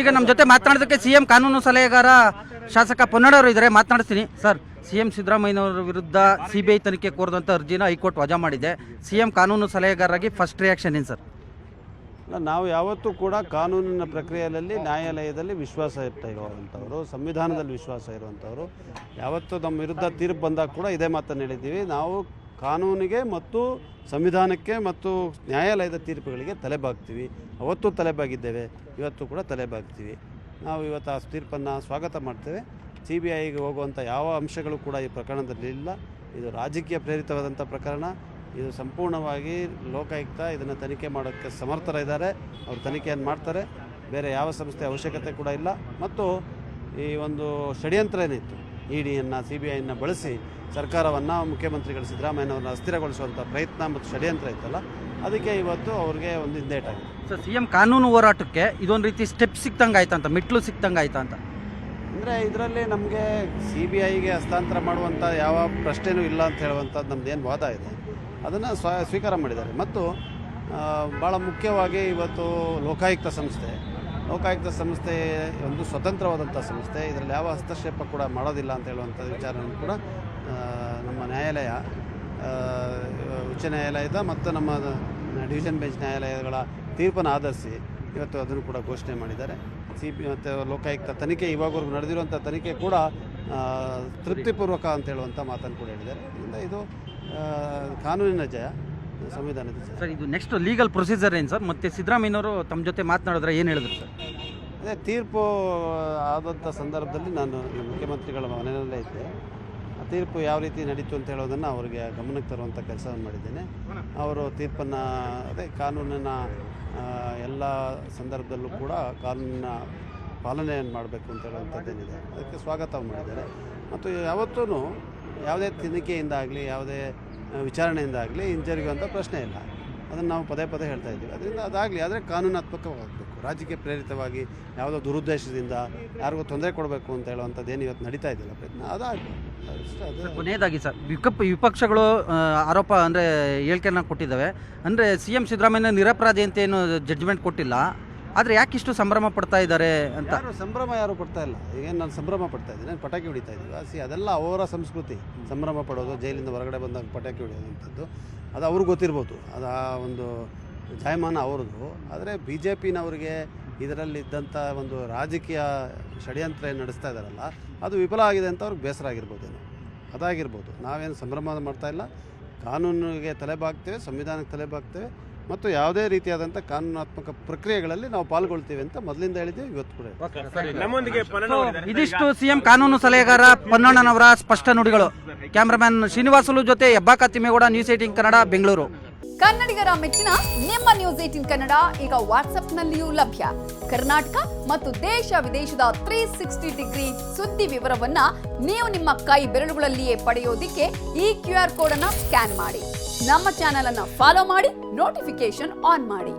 ಈಗ ನಮ್ಮ ಜೊತೆ ಮಾತನಾಡೋದಕ್ಕೆ ಸಿಎಂ ಕಾನೂನು ಸಲಹೆಗಾರ ಶಾಸಕ ಪೊನ್ನಣ್ಣವರು ಇದ್ದಾರೆ, ಮಾತನಾಡ್ತೀನಿ. ಸರ್, ಸಿಎಂ ಸಿದ್ದರಾಮಯ್ಯನವರ ವಿರುದ್ಧ ಸಿಬಿಐ ತನಿಖೆ ಕೋರಿದಂಥ ಅರ್ಜಿನ ಹೈಕೋರ್ಟ್ ವಜಾ ಮಾಡಿದೆ. ಸಿಎಂ ಕಾನೂನು ಸಲಹೆಗಾರರಾಗಿ ಫಸ್ಟ್ ರಿಯಾಕ್ಷನ್ ಏನು ಸರ್? ನಾವು ಯಾವತ್ತೂ ಕೂಡ ಕಾನೂನಿನ ಪ್ರಕ್ರಿಯೆಯಲ್ಲಿ ನ್ಯಾಯಾಲಯದಲ್ಲಿ ವಿಶ್ವಾಸ ಇರುವಂಥವರು, ಸಂವಿಧಾನದಲ್ಲಿ ವಿಶ್ವಾಸ ಇರುವಂಥವರು. ಯಾವತ್ತೂ ನಮ್ಮ ವಿರುದ್ಧ ತೀರ್ಪು ಬಂದಾಗ ಕೂಡ ಇದೇ ಮಾತನ್ನು ಹೇಳಿದ್ದೀವಿ. ನಾವು ಕಾನೂನಿಗೆ ಮತ್ತು ಸಂವಿಧಾನಕ್ಕೆ ಮತ್ತು ನ್ಯಾಯಾಲಯದ ತೀರ್ಪುಗಳಿಗೆ ತಲೆಬಾಗ್ತೀವಿ. ಅವತ್ತು ತಲೆಬಾಗಿದ್ದೇವೆ, ಇವತ್ತು ಕೂಡ ತಲೆಬಾಗ್ತೀವಿ. ನಾವು ಇವತ್ತು ಆ ತೀರ್ಪನ್ನು ಸ್ವಾಗತ ಮಾಡ್ತೇವೆ. CBIಗೆ ಹೋಗುವಂಥ ಯಾವ ಅಂಶಗಳು ಕೂಡ ಈ ಪ್ರಕರಣದಲ್ಲಿ ಇಲ್ಲ. ಇದು ರಾಜಕೀಯ ಪ್ರೇರಿತವಾದಂಥ ಪ್ರಕರಣ. ಇದು ಸಂಪೂರ್ಣವಾಗಿ ಲೋಕಾಯುಕ್ತ ಇದನ್ನು ತನಿಖೆ ಮಾಡೋಕ್ಕೆ ಸಮರ್ಥರಿದ್ದಾರೆ. ಅವರು ತನಿಖೆಯನ್ನು ಮಾಡ್ತಾರೆ. ಬೇರೆ ಯಾವ ಸಂಸ್ಥೆ ಅವಶ್ಯಕತೆ ಕೂಡ ಇಲ್ಲ. ಮತ್ತು ಈ ಒಂದು ಷಡ್ಯಂತ್ರ ಏನಿತ್ತು, EDಯನ್ನು CBIಯನ್ನು ಬಳಸಿ ಸರ್ಕಾರವನ್ನು, ಮುಖ್ಯಮಂತ್ರಿಗಳು ಸಿದ್ದರಾಮಯ್ಯನವ್ರನ್ನ ಅಸ್ಥಿರಗೊಳಿಸುವಂಥ ಪ್ರಯತ್ನ ಮತ್ತು ಷಡ್ಯಂತ್ರ ಇತ್ತಲ್ಲ, ಅದಕ್ಕೆ ಇವತ್ತು ಅವ್ರಿಗೆ ಒಂದು ಹಿಂದೇಟಾಗಿದೆ. ಸರ್, ಸಿಎಂ ಕಾನೂನು ಹೋರಾಟಕ್ಕೆ ಇದೊಂದು ರೀತಿ ಸ್ಟೆಪ್ ಸಿಕ್ತಂಗೆ ಆಯ್ತಾ ಅಂತ, ಮೆಟ್ಲು ಸಿಕ್ತಂಗೆ ಆಯ್ತಾ ಅಂತ? ಅಂದರೆ ಇದರಲ್ಲಿ ನಮಗೆ CBIಗೆ ಹಸ್ತಾಂತರ ಮಾಡುವಂಥ ಯಾವ ಪ್ರಶ್ನೆಯೂ ಇಲ್ಲ ಅಂತ ಹೇಳುವಂಥದ್ದು ನಮ್ಮದೇನು ವಾದ ಇದೆ, ಅದನ್ನು ಸ್ವೀಕಾರ ಮಾಡಿದ್ದಾರೆ. ಮತ್ತು ಭಾಳ ಮುಖ್ಯವಾಗಿ ಇವತ್ತು ಲೋಕಾಯುಕ್ತ ಸಂಸ್ಥೆ ಒಂದು ಸ್ವತಂತ್ರವಾದಂಥ ಸಂಸ್ಥೆ. ಇದರಲ್ಲಿ ಯಾವ ಹಸ್ತಕ್ಷೇಪ ಕೂಡ ಮಾಡೋದಿಲ್ಲ ಅಂತ ಹೇಳುವಂಥ ವಿಚಾರವನ್ನು ಕೂಡ ನಮ್ಮ ನ್ಯಾಯಾಲಯ, ಉಚ್ಚ ನ್ಯಾಯಾಲಯದ ಮತ್ತು ನಮ್ಮ ಡಿವಿಷನ್ ಬೆಂಚ್ ನ್ಯಾಯಾಲಯಗಳ ತೀರ್ಪನ್ನು ಆಧರಿಸಿ ಇವತ್ತು ಅದನ್ನು ಕೂಡ ಘೋಷಣೆ ಮಾಡಿದ್ದಾರೆ. ಮತ್ತು ಲೋಕಾಯುಕ್ತ ತನಿಖೆ, ಇವಾಗವರೆಗೂ ನಡೆದಿರುವಂಥ ತನಿಖೆ ಕೂಡ ತೃಪ್ತಿಪೂರ್ವಕ ಅಂತ ಹೇಳುವಂಥ ಮಾತನ್ನು ಕೂಡ ಹೇಳಿದ್ದಾರೆ. ಇದರಿಂದ ಇದು ಕಾನೂನಿನ ಜಯ, ಸಂವಿಧಾನದ ಜಯ. ಸರ್, ಇದು ನೆಕ್ಸ್ಟ್ ಲೀಗಲ್ ಪ್ರೊಸೀಜರ್ ಏನು ಸರ್? ಮತ್ತು ಸಿದ್ದರಾಮಯ್ಯನವರು ತಮ್ಮ ಜೊತೆ ಮಾತನಾಡಿದ್ರೆ ಏನು ಹೇಳಿದ್ರು ಸರ್? ಅದೇ ತೀರ್ಪು ಆದಂಥ ಸಂದರ್ಭದಲ್ಲಿ ನಾನು ಮುಖ್ಯಮಂತ್ರಿಗಳ ಮನೆಯಲ್ಲೇ ಇದ್ದೆ. ಆ ತೀರ್ಪು ಯಾವ ರೀತಿ ನಡೀತು ಅಂತ ಹೇಳೋದನ್ನು ಅವರಿಗೆ ಗಮನಕ್ಕೆ ತರುವಂಥ ಕೆಲಸವನ್ನು ಮಾಡಿದ್ದೇನೆ. ಅವರು ತೀರ್ಪನ್ನು ಕಾನೂನಿನ ಎಲ್ಲ ಸಂದರ್ಭದಲ್ಲೂ ಕೂಡ ಕಾನೂನಿನ ಪಾಲನೆಯನ್ನು ಮಾಡಬೇಕು ಅಂತ ಹೇಳುವಂಥದ್ದೇನಿದೆ, ಅದಕ್ಕೆ ಸ್ವಾಗತ ಮಾಡಿದ್ದಾರೆ. ಮತ್ತು ಯಾವತ್ತೂ ಯಾವುದೇ ತನಿಖೆಯಿಂದ ಆಗಲಿ, ಯಾವುದೇ ವಿಚಾರಣೆಯಿಂದ ಆಗಲಿ ಹಿಂಜರಿಯುವಂಥ ಪ್ರಶ್ನೆ ಇಲ್ಲ. ಅದನ್ನು ನಾವು ಪದೇ ಪದೇ ಹೇಳ್ತಾ ಇದ್ದೀವಿ. ಅದರಿಂದ ಅದಾಗಲಿ, ಆದರೆ ಕಾನೂನಾತ್ಮಕವಾಗಬೇಕು. ರಾಜಕೀಯ ಪ್ರೇರಿತವಾಗಿ ಯಾವುದೋ ದುರುದ್ದೇಶದಿಂದ ಯಾರಿಗೂ ತೊಂದರೆ ಕೊಡಬೇಕು ಅಂತ ಹೇಳುವಂಥದ್ದು ಏನು ಇವತ್ತು ನಡೀತಾ ಇದೆಯಲ್ಲ ಪ್ರಯತ್ನ, ಅದಾಗಲಿ. ಕೊನೆಯದಾಗಿ ಸರ್, ವಿಪಕ್ಷಗಳು ಆರೋಪ ಅಂದರೆ ಹೇಳಿಕೆಯನ್ನು ಕೊಟ್ಟಿದ್ದಾವೆ. ಅಂದರೆ ಸಿಎಂ ಸಿದ್ದರಾಮಯ್ಯ ನಿರಪರಾಧಿ ಅಂತ ಏನು ಜಡ್ಜ್ಮೆಂಟ್ ಕೊಟ್ಟಿಲ್ಲ, ಆದರೆ ಯಾಕೆ ಇಷ್ಟು ಸಂಭ್ರಮ ಪಡ್ತಾ ಇದ್ದಾರೆ ಅಂತ? ಯಾರು ಪಡ್ತಾ ಇಲ್ಲ. ಈಗೇನು ನಾನು ಸಂಭ್ರಮ ಪಡ್ತಾ ಇದ್ದೀನಿ, ಪಟಾಕಿ ಹೊಡಿತಾ ಇದ್ದೀವಿ. ಅದೆಲ್ಲ ಅವರ ಸಂಸ್ಕೃತಿ. ಸಂಭ್ರಮ ಪಡೋದು, ಜೈಲಿಂದ ಹೊರಗಡೆ ಬಂದಾಗ ಪಟಾಕಿ ಹೊಡೆಯೋದಂಥದ್ದು, ಅದು ಅವ್ರಿಗೆ ಗೊತ್ತಿರ್ಬೋದು. ಅದು ಆ ಒಂದು ಜಾಯಮಾನ ಅವ್ರದ್ದು. ಆದರೆ BJPನವ್ರಿಗೆ ಇದರಲ್ಲಿದ್ದಂಥ ಒಂದು ರಾಜಕೀಯ ಷಡ್ಯಂತ್ರ ಏನು ನಡೆಸ್ತಾ ಇದ್ದಾರಲ್ಲ, ಅದು ವಿಫಲ ಆಗಿದೆ ಅಂತ ಅವ್ರಿಗೆ ಬೇಸರ ಆಗಿರ್ಬೋದೇನೋ, ಅದಾಗಿರ್ಬೋದು. ನಾವೇನು ಸಂಭ್ರಮ ಮಾಡ್ತಾ ಇಲ್ಲ. ಕಾನೂನಿಗೆ ತಲೆಬಾಗ್ತೇವೆ, ಸಂವಿಧಾನಕ್ಕೆ ತಲೆಬಾಗ್ತೇವೆ, ಮತ್ತು ಯಾವುದೇ ರೀತಿಯಾದಂಥ ಕಾನೂನಾತ್ಮಕ ಪ್ರಕ್ರಿಯೆಗಳಲ್ಲಿ ನಾವು ಪಾಲ್ಗೊಳ್ತೀವಿ ಅಂತ ಮೊದಲಿಂದ ಹೇಳಿದ್ದೀವಿ, ಇವತ್ತು ಕೂಡ. ಇದಿಷ್ಟು ಸಿಎಂ ಕಾನೂನು ಸಲಹೆಗಾರ ಪೊನ್ನಣ್ಣನವರ ಸ್ಪಷ್ಟ ನುಡಿಗಳು. ಕ್ಯಾಮ್ರಾಮನ್ ಶ್ರೀನಿವಾಸುಲು ಜೊತೆ ಹೆಬ್ಬಾಕ ತಿಮ್ಮೇಗೌಡ, ನ್ಯೂಸ್ 18 ಕನ್ನಡ, ಬೆಂಗಳೂರು. ಕನ್ನಡಿಗರ ಮೆಚ್ಚಿನ ನಿಮ್ಮ ನ್ಯೂಸ್ 18 ಕನ್ನಡ ಈಗ ವಾಟ್ಸ್ಆಪ್ನಲ್ಲಿಯೂ ಲಭ್ಯ. ಕರ್ನಾಟಕ ಮತ್ತು ದೇಶ ವಿದೇಶದ 360 ಡಿಗ್ರಿ ಸುದ್ದಿ ವಿವರವನ್ನ ನೀವು ನಿಮ್ಮ ಕೈ ಬೆರಳುಗಳಲ್ಲಿಯೇ ಪಡೆಯೋದಿಕ್ಕೆ ಈ QR ಕೋಡ್ ಅನ್ನ ಸ್ಕ್ಯಾನ್ ಮಾಡಿ. ನಮ್ಮ ಚಾನೆಲ್ ಅನ್ನ ಫಾಲೋ ಮಾಡಿ, ನೋಟಿಫಿಕೇಶನ್ ಆನ್ ಮಾಡಿ.